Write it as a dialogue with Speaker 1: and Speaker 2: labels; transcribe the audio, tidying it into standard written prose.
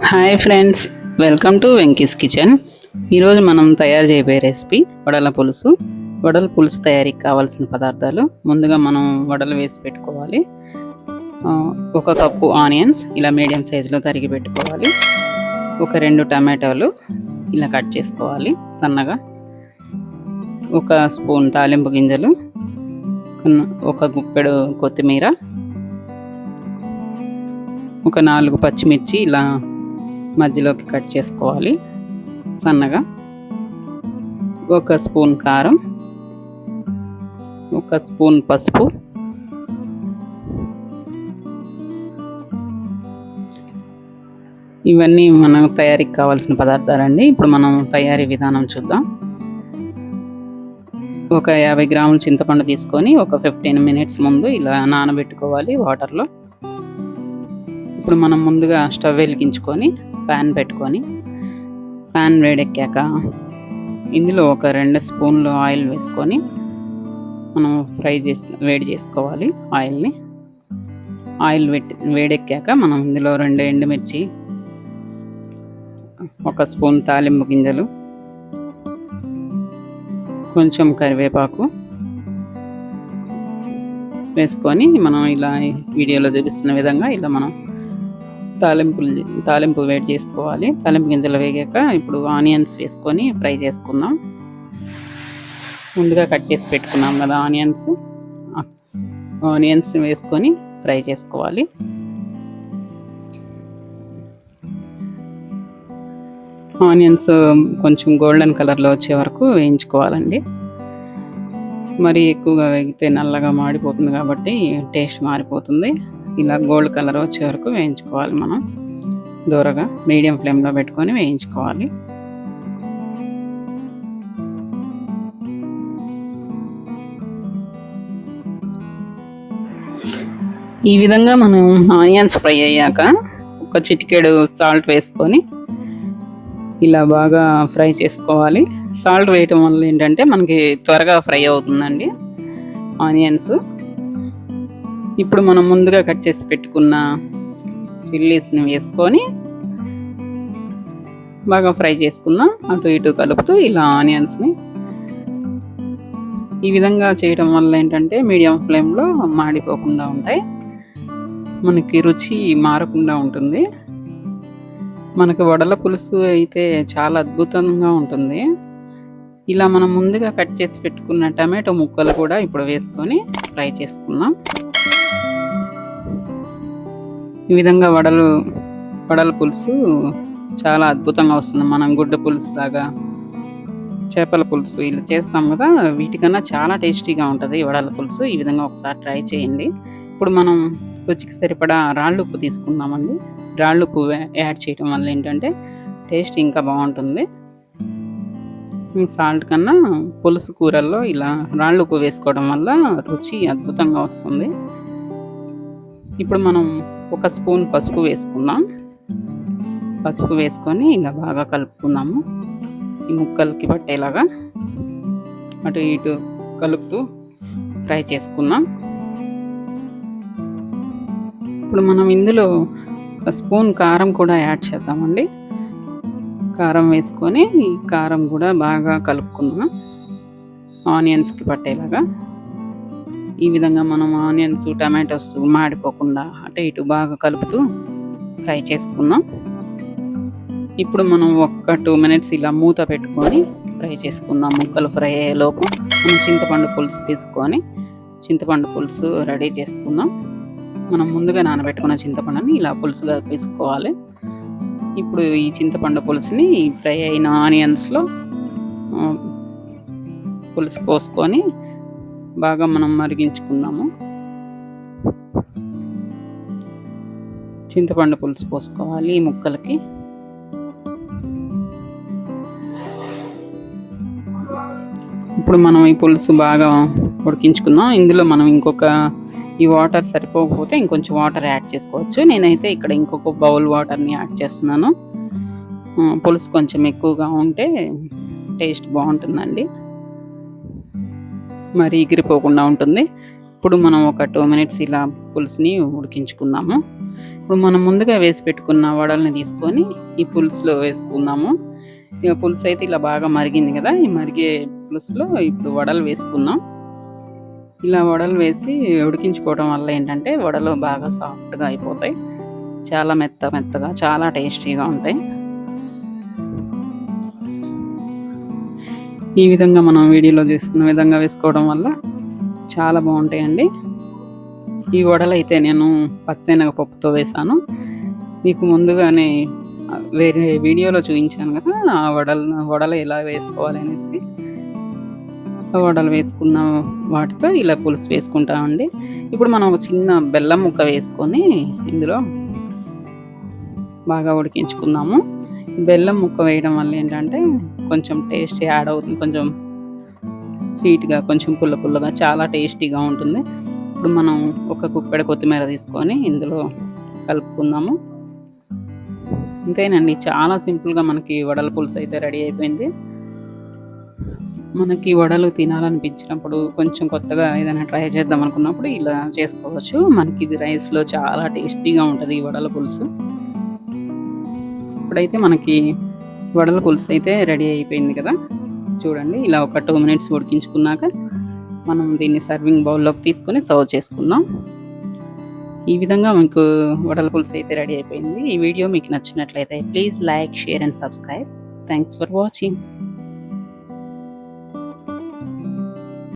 Speaker 1: Hi friends, welcome to Venky's kitchen. ఈరోజు మనం తయారు చేయబోయే రెసిపీ వడల పులుసు. వడల పులుసు తయారీకి కావాల్సిన పదార్థాలు ముందుగా మనం వడలు వేసి పెట్టుకోవాలి. ఒక కప్పు ఆనియన్స్ ఇలా మీడియం సైజులో తరిగి పెట్టుకోవాలి. ఒక 2 టమాటాలు ఇలా కట్ చేసుకోవాలి సన్నగా. ఒక స్పూన్ తాలింపు గింజలు, ఒక గుప్పెడు కొత్తిమీర, ఒక 4 పచ్చిమిర్చి ఇలా మధ్యలోకి కట్ చేసుకోవాలి సన్నగా. ఒక స్పూన్ కారం, ఒక స్పూన్ పసుపు, ఇవన్నీ మన తయారీకి కావాల్సిన పదార్థాలండి. ఇప్పుడు మనం తయారీ విధానం చూద్దాం. ఒక 50 గ్రాముల చింతపండు తీసుకొని ఒక 15 మినిట్స్ ముందు ఇలా నానబెట్టుకోవాలి వాటర్లో. ఇప్పుడు మనం ముందుగా స్టవ్ వెలిగించుకొని ప్యాన్ పెట్టుకొని, ప్యాన్ వేడెక్కాక ఇందులో ఒక 2 స్పూన్లు ఆయిల్ వేసుకొని మనం వేడి చేసుకోవాలి ఆయిల్ని. ఆయిల్ వేడెక్కాక మనం ఇందులో 2 ఎండుమిర్చి, ఒక స్పూన్ తాలింపు గింజలు, కొంచెం కరివేపాకు వేసుకొని మనం ఇలా వీడియోలో చూపిస్తున్న విధంగా ఇలా మనం తాలింపు వేడి చేసుకోవాలి. తాలింపు గింజలు వేగాక ఇప్పుడు ఆనియన్స్ వేసుకొని ఫ్రై చేసుకుందాం. ముందుగా కట్ చేసి పెట్టుకున్నాం కదా ఆనియన్స్ వేసుకొని ఫ్రై చేసుకోవాలి. ఆనియన్స్ కొంచెం గోల్డెన్ కలర్లో వచ్చే వరకు వేయించుకోవాలండి. మరి ఎక్కువగా వేగితే నల్లగా మాడిపోతుంది కాబట్టి టేస్ట్ మారిపోతుంది. ఇలా గోల్డ్ కలర్ వచ్చే వరకు వేయించుకోవాలి. మనం దూరగా మీడియం ఫ్లేమ్లో పెట్టుకొని వేయించుకోవాలి. ఈ విధంగా మనం ఆనియన్స్ ఫ్రై అయ్యాక ఒక చిటికెడు సాల్ట్ వేసుకొని ఇలా బాగా ఫ్రై చేసుకోవాలి. సాల్ట్ వేయటం వల్ల ఏంటంటే మనకి త్వరగా ఫ్రై అవుతుందండి ఆనియన్స్. ఇప్పుడు మనం ముందుగా కట్ చేసి పెట్టుకున్న చిల్లీస్ని వేసుకొని బాగా ఫ్రై చేసుకుందాం. అటు ఇటు కలుపుతూ ఇలా ఆనియన్స్ని ఈ విధంగా చేయడం వల్ల ఏంటంటే మీడియం ఫ్లేమ్లో మాడిపోకుండా ఉంటాయి, మనకి రుచి మారకుండా ఉంటుంది. మనకి వడల పులుసు అయితే చాలా అద్భుతంగా ఉంటుంది. ఇలా మనం ముందుగా కట్ చేసి పెట్టుకున్న టమాటో ముక్కలు కూడా ఇప్పుడు వేసుకొని ఫ్రై చేసుకుందాం. ఈ విధంగా వడల పులుసు చాలా అద్భుతంగా వస్తుంది. మనం గుడ్డ పులుసు లాగా, చేపల పులుసు ఇలా చేస్తాం కదా, వీటికన్నా చాలా టేస్టీగా ఉంటుంది వడల పులుసు. ఈ విధంగా ఒకసారి ట్రై చేయండి. ఇప్పుడు మనం రుచికి సరిపడా రాళ్ళుప్పు తీసుకుందామండి. రాళ్ళుప్పు యాడ్ చేయడం వల్ల ఏంటంటే టేస్ట్ ఇంకా బాగుంటుంది. సాల్ట్ కన్నా పులుసు కూరల్లో ఇలా రాళ్ళుప్పు వేసుకోవడం వల్ల రుచి అద్భుతంగా వస్తుంది. ఇప్పుడు మనం ఒక స్పూన్ పసుపు వేసుకుందాం. పసుపు వేసుకొని ఇలా బాగా కలుపుకుందాము. ఈ ముక్కలకి పట్టేలాగా అటు ఇటు కలుపుతూ ఫ్రై చేసుకుందాం. ఇప్పుడు మనం ఇందులో ఒక స్పూన్ కారం కూడా యాడ్ చేద్దామండి. కారం వేసుకొని ఈ కారం కూడా బాగా కలుపుకుందాం ఆనియన్స్కి పట్టేలాగా. ఈ విధంగా మనం ఆనియన్స్, టమాటోస్ మాడిపోకుండా అటు ఇటు బాగా కలుపుతూ ఫ్రై చేసుకుందాం. ఇప్పుడు మనం ఒక 2 మినిట్స్ ఇలా మూత పెట్టుకొని ఫ్రై చేసుకుందాం. ముక్కలు ఫ్రై అయ్యేలోపు మనం చింతపండు పులుసు రెడీ చేసుకుందాం. మనం ముందుగా నానబెట్టుకున్న చింతపండుని ఇలా పులుసుగా తీసుకోవాలి. ఇప్పుడు ఈ చింతపండు పులుసుని ఫ్రై అయిన ఆనియన్స్లో పులుసు పోసుకొని బాగా మనం మరిగించుకుందాము. చింతపండు పులుసు పోసుకోవాలి ఈ ముక్కలకి. ఇప్పుడు మనం ఈ పులుసు బాగా ఉడికించుకుందాం. ఇందులో మనం ఈ వాటర్ సరిపోకపోతే ఇంకొంచెం వాటర్ యాడ్ చేసుకోవచ్చు. నేనైతే ఇక్కడ ఇంకొక బౌల్ వాటర్ని యాడ్ చేస్తున్నాను. పులుసు కొంచెం ఎక్కువగా ఉంటే టేస్ట్ బాగుంటుందండి, మరి ఎగిరిపోకుండా ఉంటుంది. ఇప్పుడు మనం ఒక 2 మినిట్స్ ఇలా పులుసుని ఉడికించుకుందాము. ఇప్పుడు మనం ముందుగా వేసి పెట్టుకున్న వడల్ని తీసుకొని ఈ పులుసులో వేసుకుందాము. ఇక పులుసు అయితే ఇలా బాగా మరిగింది కదా! ఈ మరిగే పులుసులో ఇప్పుడు వడలు వేసుకుందాం. ఇలా వడలు వేసి ఉడికించుకోవడం వల్ల ఏంటంటే వడలు బాగా సాఫ్ట్‌గా అయిపోతాయి. చాలా మెత్తగా చాలా టేస్టీగా ఉంటాయి. ఈ విధంగా మనం వీడియోలో చూస్తున్న విధంగా వేసుకోవడం వల్ల చాలా బావుంటాయండి. ఈ వడలైతే నేను పచ్చెనగపప్పుతో వేశాను. మీకు ముందుగానే వేరే వీడియోలో చూయించాను కదా! ఆ వడలు ఎలా వేసుకోవాలి అనేసి. ఆ వడలు వేసుకున్న వాటితో ఇలా పులుసు వేసుకుంటామండి. ఇప్పుడు మనం ఒక చిన్న బెల్లం ముక్క వేసుకొని ఇందులో బాగా ఉడికించుకుందాము. బెల్లం ముక్క వేయడం వల్ల ఏంటంటే కొంచెం టేస్ట్ యాడ్ అవుతుంది. కొంచెం స్వీట్‌గా, కొంచెం పుల్లగా చాలా టేస్టీగా ఉంటుంది. ఇప్పుడు మనం ఒక గుప్పెడు కొత్తిమీర తీసుకొని ఇందులో కలుపుకుందాము. అంతేనండి. చాలా సింపుల్‌గా మనకి వడల పులుసు అయితే రెడీ అయిపోయింది. మనకి వడలు తినాలనిపించినప్పుడు కొంచెం కొత్తగా ఏదైనా ట్రై చేద్దాం అనుకున్నప్పుడు ఇలా చేసుకోవచ్చు. మనకి ఇది రైస్‌లో చాలా టేస్టీగా ఉంటది ఈ వడల పులుసు. ఇప్పుడైతే మనకి వడల పులుసు అయితే రెడీ అయిపోయింది కదా! చూడండి ఇలా ఒక 2 మినిట్స్ ఉడికించుకున్నాక మనం దీన్ని సర్వింగ్ బౌల్‌లోకి తీసుకొని సర్వ్ చేసుకుందాం. ఈ విధంగా మీకు వడల పులుసు అయితే రెడీ అయిపోయింది. ఈ వీడియో మీకు నచ్చినట్లయితే please like, share and subscribe. Thanks for watching.